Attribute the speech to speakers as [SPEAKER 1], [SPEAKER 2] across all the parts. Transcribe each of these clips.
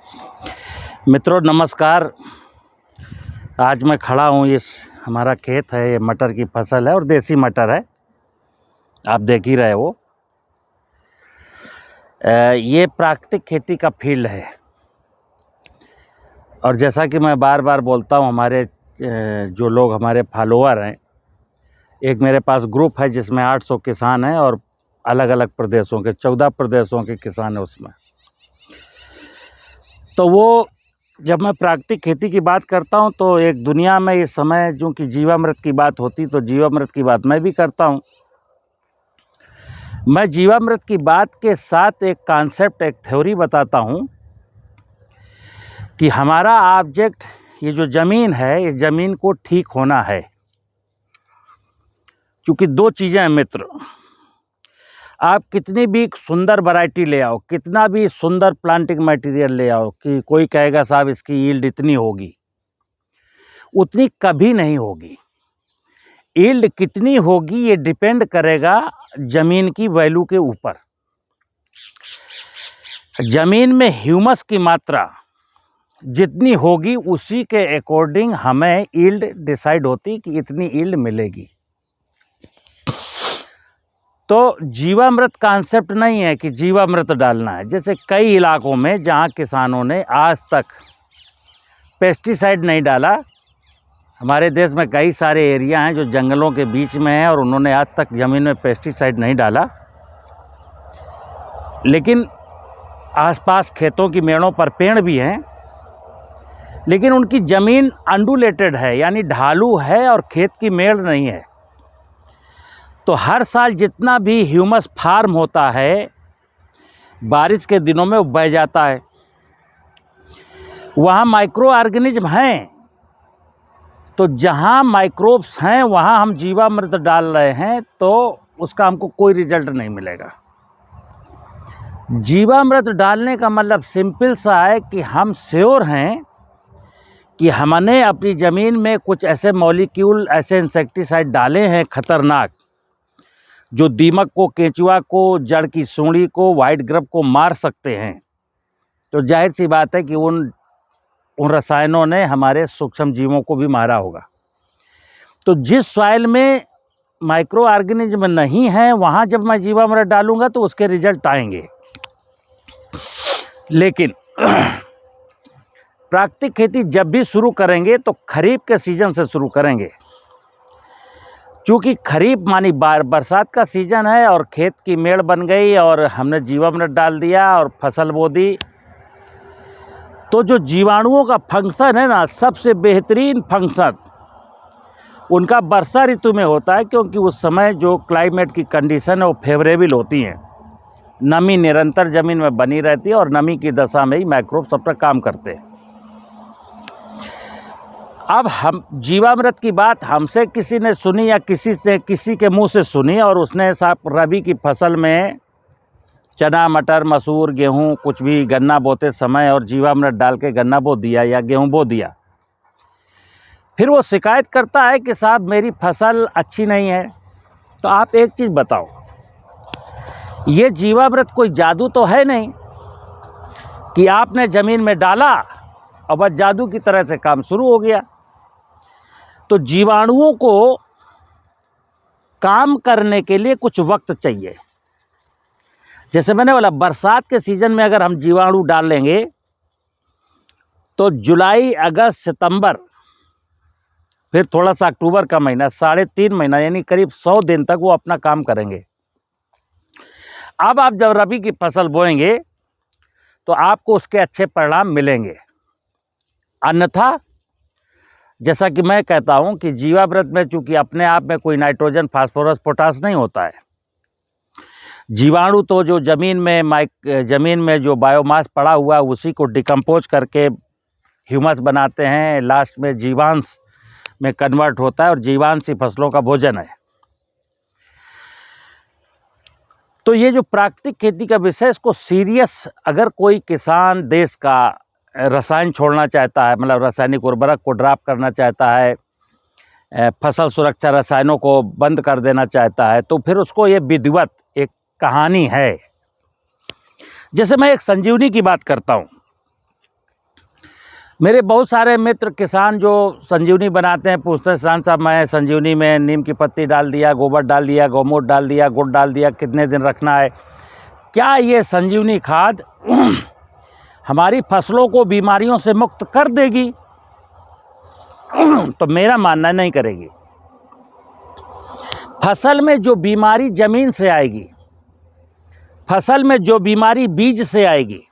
[SPEAKER 1] मित्रों नमस्कार। आज मैं खड़ा हूँ, इस हमारा खेत है, ये मटर की फसल है और देसी मटर है, आप देख ही रहे हो। ये प्राकृतिक खेती का फील्ड है और जैसा कि मैं बार बार बोलता हूँ, हमारे जो लोग हमारे फॉलोअर हैं, एक मेरे पास ग्रुप है जिसमें 800 किसान हैं और अलग अलग प्रदेशों के 14 प्रदेशों के किसान हैं उसमें। तो वो जब मैं प्राकृतिक खेती की बात करता हूं तो एक दुनिया में इस समय जो कि जीवामृत की बात होती तो जीवामृत की बात मैं भी करता हूं। मैं जीवामृत की बात के साथ एक कॉन्सेप्ट, एक थ्योरी बताता हूं कि हमारा ऑब्जेक्ट, ये जो ज़मीन है, ये ज़मीन को ठीक होना है। क्योंकि दो चीज़ें हैं मित्र, आप कितनी भी सुंदर वैरायटी ले आओ, कितना भी सुंदर प्लांटिंग मटेरियल ले आओ कि कोई कहेगा साहब इसकी यील्ड इतनी होगी, उतनी कभी नहीं होगी। यील्ड कितनी होगी ये डिपेंड करेगा ज़मीन की वैल्यू के ऊपर। ज़मीन में ह्यूमस की मात्रा जितनी होगी उसी के अकॉर्डिंग हमें यील्ड डिसाइड होती कि इतनी यील्ड मिलेगी। तो जीवामृत कॉन्सेप्ट नहीं है कि जीवामृत डालना है। जैसे कई इलाकों में जहाँ किसानों ने आज तक पेस्टिसाइड नहीं डाला, हमारे देश में कई सारे एरिया हैं जो जंगलों के बीच में हैं और उन्होंने आज तक ज़मीन में पेस्टिसाइड नहीं डाला, लेकिन आसपास खेतों की मेड़ों पर पेड़ भी हैं, लेकिन उनकी ज़मीन अंडुलेटेड है, यानी ढालू है और खेत की मेड़ नहीं है। तो हर साल जितना भी ह्यूमस फार्म होता है, बारिश के दिनों में वो बह जाता है। वहाँ माइक्रो ऑर्गेनिज्म हैं, तो जहाँ माइक्रोब्स हैं वहाँ हम जीवामृत डाल रहे हैं तो उसका हमको कोई रिजल्ट नहीं मिलेगा। जीवामृत डालने का मतलब सिंपल सा है कि हम श्योर हैं कि हमने अपनी ज़मीन में कुछ ऐसे मॉलिक्यूल, ऐसे इंसेक्टिसाइड डाले हैं खतरनाक, जो दीमक को, केंचुआ को, जड़ की सूंडी को, वाइट ग्रब को मार सकते हैं। तो जाहिर सी बात है कि उन रसायनों ने हमारे सूक्ष्म जीवों को भी मारा होगा। तो जिस सॉइल में माइक्रो ऑर्गेनिज्म नहीं है वहाँ जब मैं जीवामृत डालूंगा तो उसके रिजल्ट आएंगे। लेकिन प्राकृतिक खेती जब भी शुरू करेंगे तो खरीफ के सीज़न से शुरू करेंगे, क्योंकि खरीफ मानी बरसात का सीज़न है और खेत की मेड़ बन गई और हमने जीवामृत डाल दिया और फसल बो दी। तो जो जीवाणुओं का फंक्शन है ना, सबसे बेहतरीन फंक्शन उनका वर्षा ऋतु में होता है, क्योंकि उस समय जो क्लाइमेट की कंडीशन है वो फेवरेबल होती हैं। नमी निरंतर ज़मीन में बनी रहती है और नमी की दशा में ही माइक्रोब्स अपना काम करते हैं। अब हम जीवामृत की बात हमसे किसी ने सुनी या किसी के मुंह से सुनी और उसने साहब रबी की फसल में चना, मटर, मसूर, गेहूं, कुछ भी गन्ना बोते समय और जीवामृत डाल के गन्ना बो दिया या गेहूं बो दिया। फिर वो शिकायत करता है कि साहब मेरी फसल अच्छी नहीं है। तो आप एक चीज़ बताओ, ये जीवामृत कोई जादू तो है नहीं कि आपने ज़मीन में डाला और बस जादू की तरह से काम शुरू हो गया। तो जीवाणुओं को काम करने के लिए कुछ वक्त चाहिए। जैसे मैंने बोला, बरसात के सीज़न में अगर हम जीवाणु डाल लेंगे तो जुलाई, अगस्त, सितंबर, फिर थोड़ा सा अक्टूबर का महीना, 3.5 महीना यानी करीब 100 दिन तक वो अपना काम करेंगे। अब आप जब रबी की फसल बोएंगे तो आपको उसके अच्छे परिणाम मिलेंगे। अन्यथा जैसा कि मैं कहता हूं कि जीवामृत में चूंकि अपने आप में कोई नाइट्रोजन, फास्फोरस, पोटास नहीं होता है, जीवाणु तो जो ज़मीन में जो बायोमास पड़ा हुआ है उसी को डिकम्पोज करके ह्यूमस बनाते हैं, लास्ट में जीवांश में कन्वर्ट होता है और जीवांश ही फसलों का भोजन है। तो ये जो प्राकृतिक खेती का विषय, इसको सीरियस अगर कोई किसान देश का रसायन छोड़ना चाहता है, मतलब रासायनिक उर्वरक को ड्रॉप करना चाहता है, फसल सुरक्षा रसायनों को बंद कर देना चाहता है, तो फिर उसको ये विधिवत एक कहानी है। जैसे मैं एक संजीवनी की बात करता हूँ। मेरे बहुत सारे मित्र किसान जो संजीवनी बनाते हैं पूछते हैं किसान साहब मैं संजीवनी में नीम की पत्ती डाल दिया, गोबर डाल दिया, गौमूत्र डाल दिया, गुड़ डाल दिया, कितने दिन रखना है? क्या ये संजीवनी खाद हमारी फसलों को बीमारियों से मुक्त कर देगी? तो मेरा मानना नहीं करेगी। फसल में जो बीमारी ज़मीन से आएगी, फसल में जो बीमारी बीज से आएगी,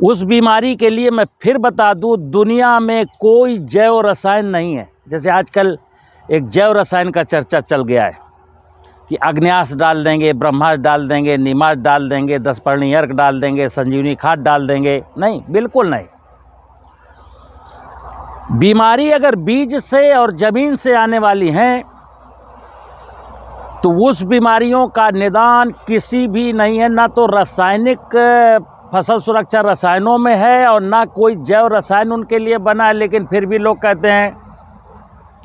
[SPEAKER 1] उस बीमारी के लिए मैं फिर बता दूं, दुनिया में कोई जैव रसायन नहीं है। जैसे आजकल एक जैव रसायन का चर्चा चल गया है कि अग्न्यास डाल देंगे, ब्रह्मास्त्र डाल देंगे, नीमास्त्र डाल देंगे, 10 पर्णी अर्क डाल देंगे, संजीवनी खाद डाल देंगे। नहीं, बिल्कुल नहीं। बीमारी अगर बीज से और ज़मीन से आने वाली हैं तो उस बीमारियों का निदान किसी भी नहीं है, ना तो रासायनिक फसल सुरक्षा रसायनों में है और ना कोई जैव रसायन उनके लिए बना है। लेकिन फिर भी लोग कहते हैं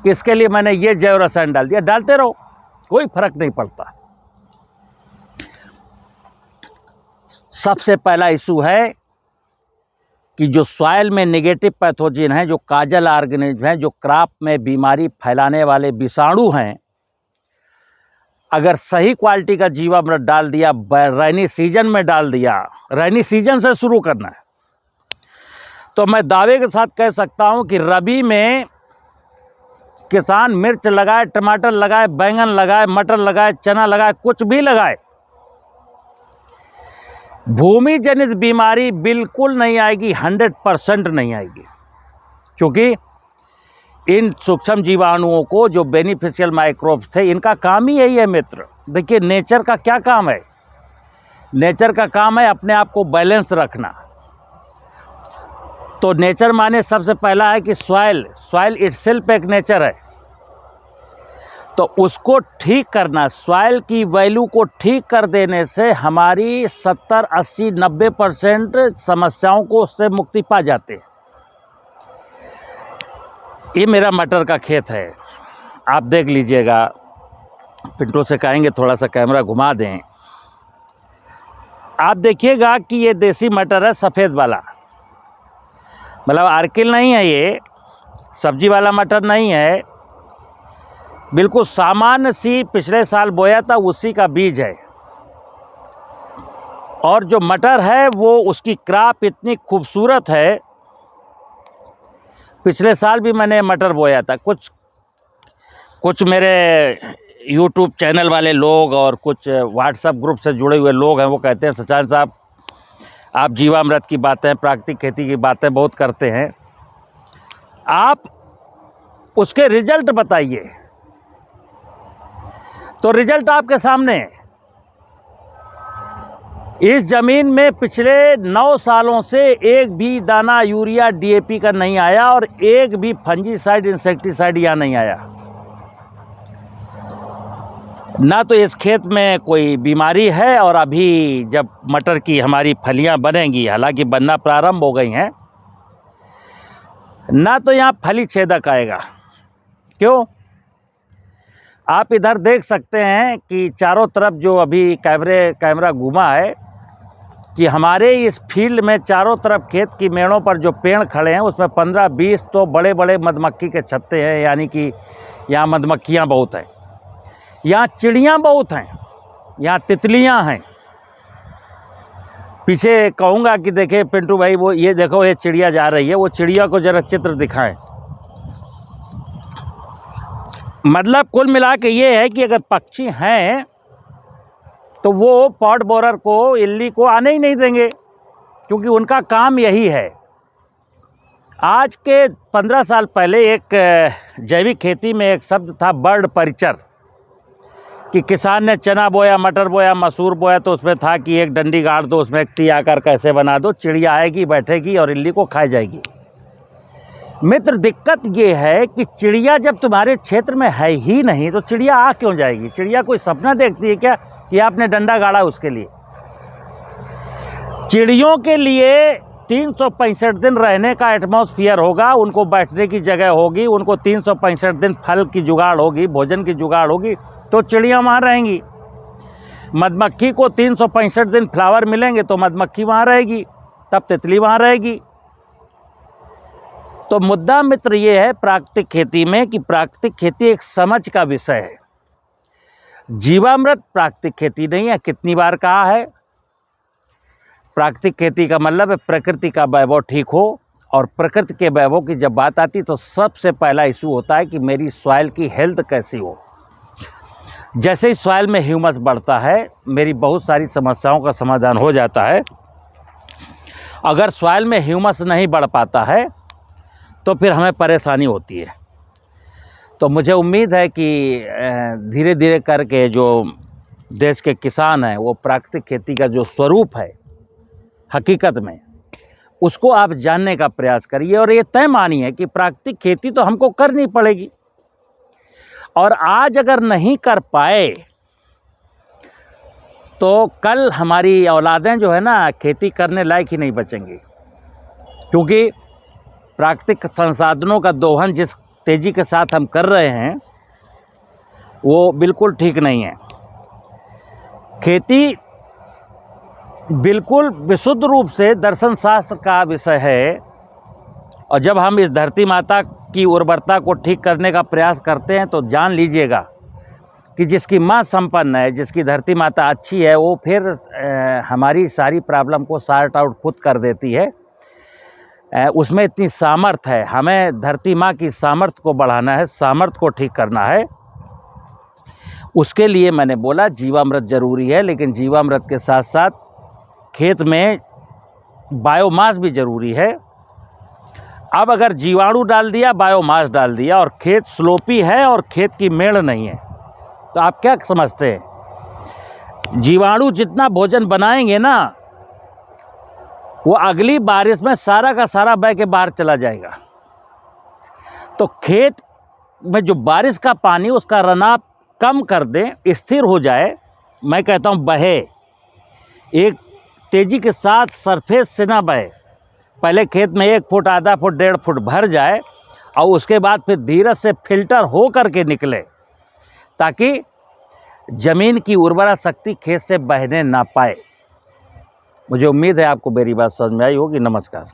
[SPEAKER 1] कि इसके लिए मैंने ये जैव रसायन डाल दिया। डालते रहो, कोई फर्क नहीं पड़ता। सबसे पहला इशू है कि जो सॉइल में नेगेटिव पैथोजन हैं, जो काजल ऑर्गेनिज्म हैं, जो क्रॉप में बीमारी फैलाने वाले विषाणु हैं, अगर सही क्वालिटी का जीवामृत डाल दिया, रैनी सीजन में डाल दिया, रैनी सीजन से शुरू करना है, तो मैं दावे के साथ कह सकता हूं कि रबी में किसान मिर्च लगाए, टमाटर लगाए, बैंगन लगाए, मटर लगाए, चना लगाए, कुछ भी लगाए, भूमि जनित बीमारी बिल्कुल नहीं आएगी, 100% नहीं आएगी। क्योंकि इन सूक्ष्म जीवाणुओं को, जो बेनिफिशियल माइक्रोब्स थे, इनका काम ही यही है मित्र। देखिए, नेचर का क्या काम है? नेचर का काम है अपने आप को बैलेंस रखना। तो नेचर माने सबसे पहला है कि सॉइल इटसेल्फ एक नेचर है, तो उसको ठीक करना, सॉइल की वैल्यू को ठीक कर देने से हमारी 70, 80, 90% समस्याओं को उससे मुक्ति पा जाते हैं। ये मेरा मटर का खेत है, आप देख लीजिएगा। पिंटू से कहेंगे थोड़ा सा कैमरा घुमा दें, आप देखिएगा कि ये देसी मटर है, सफ़ेद वाला, मतलब अर्किल नहीं है, ये सब्जी वाला मटर नहीं है, बिल्कुल सामान्य सी पिछले साल बोया था उसी का बीज है। और जो मटर है वो, उसकी क्रॉप इतनी खूबसूरत है। पिछले साल भी मैंने मटर बोया था। कुछ मेरे यूट्यूब चैनल वाले लोग और कुछ व्हाट्सएप ग्रुप से जुड़े हुए लोग हैं, वो कहते हैं सचान साहब आप जीवामृत की बातें, प्राकृतिक खेती की बातें बहुत करते हैं, आप उसके रिजल्ट बताइए। तो रिजल्ट आपके सामने है। इस ज़मीन में पिछले 9 सालों से एक भी दाना यूरिया डीएपी का नहीं आया और एक भी फंजीसाइड इंसेक्टिसाइड यहाँ नहीं आया। ना तो इस खेत में कोई बीमारी है, और अभी जब मटर की हमारी फलियां बनेंगी, हालांकि बनना प्रारंभ हो गई हैं, ना तो यहाँ फली छेदक आएगा। क्यों? आप इधर देख सकते हैं कि चारों तरफ जो अभी कैमरा घूमा है कि हमारे इस फील्ड में चारों तरफ खेत की मेड़ों पर जो पेड़ खड़े हैं उसमें 15-20 तो बड़े बड़े मधुमक्खी के छत्ते हैं, यानी कि यहाँ मधुमक्खियाँ बहुत हैं, यहाँ चिड़ियाँ बहुत हैं, यहाँ तितलियाँ हैं। पीछे कहूँगा कि देखे पिंटू भाई, वो ये देखो, ये चिड़िया जा रही है, वो चिड़िया को ज़रा चित्र दिखाएं। मतलब कुल मिला के ये है कि अगर पक्षी हैं तो वो पॉड बोरर को, इल्ली को आने ही नहीं देंगे, क्योंकि उनका काम यही है। आज के 15 साल पहले एक जैविक खेती में एक शब्द था बर्ड परिचर, कि किसान ने चना बोया, मटर बोया, मसूर बोया, तो उसमें था कि एक डंडी गाड़ दो, उसमें एक टी आकार कैसे बना दो, चिड़िया आएगी, बैठेगी और इल्ली को खा जाएगी। मित्र, दिक्कत ये है कि चिड़िया जब तुम्हारे क्षेत्र में है ही नहीं तो चिड़िया आ क्यों जाएगी? चिड़िया कोई सपना देखती है क्या कि आपने डंडा गाड़ा उसके लिए? चिड़ियों के लिए 365 दिन रहने का एटमॉस्फेयर होगा, उनको बैठने की जगह होगी, उनको 365 दिन फल की जुगाड़ होगी, भोजन की जुगाड़ होगी, तो चिड़िया वहाँ रहेंगी। मधुमक्खी को 365 दिन फ्लावर मिलेंगे तो मधुमक्खी वहाँ रहेगी, तब तितली वहाँ रहेगी। तो मुद्दा मित्र ये है प्राकृतिक खेती में कि प्राकृतिक खेती एक समझ का विषय है। जीवामृत प्राकृतिक खेती नहीं है, कितनी बार कहा है। प्राकृतिक खेती का मतलब है प्रकृति का वैभव ठीक हो, और प्रकृति के वैभव की जब बात आती तो सबसे पहला इशू होता है कि मेरी सॉइल की हेल्थ कैसी हो। जैसे ही सॉइल में ह्यूमस बढ़ता है मेरी बहुत सारी समस्याओं का समाधान हो जाता है। अगर सॉइल में ह्यूमस नहीं बढ़ पाता है तो फिर हमें परेशानी होती है। तो मुझे उम्मीद है कि धीरे धीरे करके जो देश के किसान हैं वो प्राकृतिक खेती का जो स्वरूप है हकीकत में उसको आप जानने का प्रयास करिए, और ये तय मानिए कि प्राकृतिक खेती तो हमको करनी पड़ेगी, और आज अगर नहीं कर पाए तो कल हमारी औलादें जो है ना खेती करने लायक ही नहीं बचेंगी, क्योंकि प्राकृतिक संसाधनों का दोहन जिस तेज़ी के साथ हम कर रहे हैं वो बिल्कुल ठीक नहीं है। खेती बिल्कुल विशुद्ध रूप से दर्शन शास्त्र का विषय है, और जब हम इस धरती माता की उर्वरता को ठीक करने का प्रयास करते हैं तो जान लीजिएगा कि जिसकी माँ संपन्न है, जिसकी धरती माता अच्छी है, वो फिर हमारी सारी प्रॉब्लम को सॉर्ट आउट खुद कर देती है। उसमें इतनी सामर्थ्य है। हमें धरती माँ की सामर्थ्य को बढ़ाना है, सामर्थ्य को ठीक करना है। उसके लिए मैंने बोला जीवामृत ज़रूरी है, लेकिन जीवामृत के साथ साथ खेत में बायोमास भी ज़रूरी है। अब अगर जीवाणु डाल दिया, बायोमास डाल दिया, और खेत स्लोपी है और खेत की मेड़ नहीं है, तो आप क्या समझते हैं? जीवाणु जितना भोजन बनाएंगे ना वो अगली बारिश में सारा का सारा बह के बाहर चला जाएगा। तो खेत में जो बारिश का पानी उसका रनाप कम कर दें, स्थिर हो जाए, मैं कहता हूँ बहे, एक तेज़ी के साथ सरफेस से ना बहे। पहले खेत में 1 फुट, आधा फुट, 1.5 फुट भर जाए, और उसके बाद फिर धीरे से फिल्टर हो करके निकले, ताकि ज़मीन की उर्वरा शक्ति खेत से बहने ना पाए। मुझे उम्मीद है आपको मेरी बात समझ में आई होगी। नमस्कार।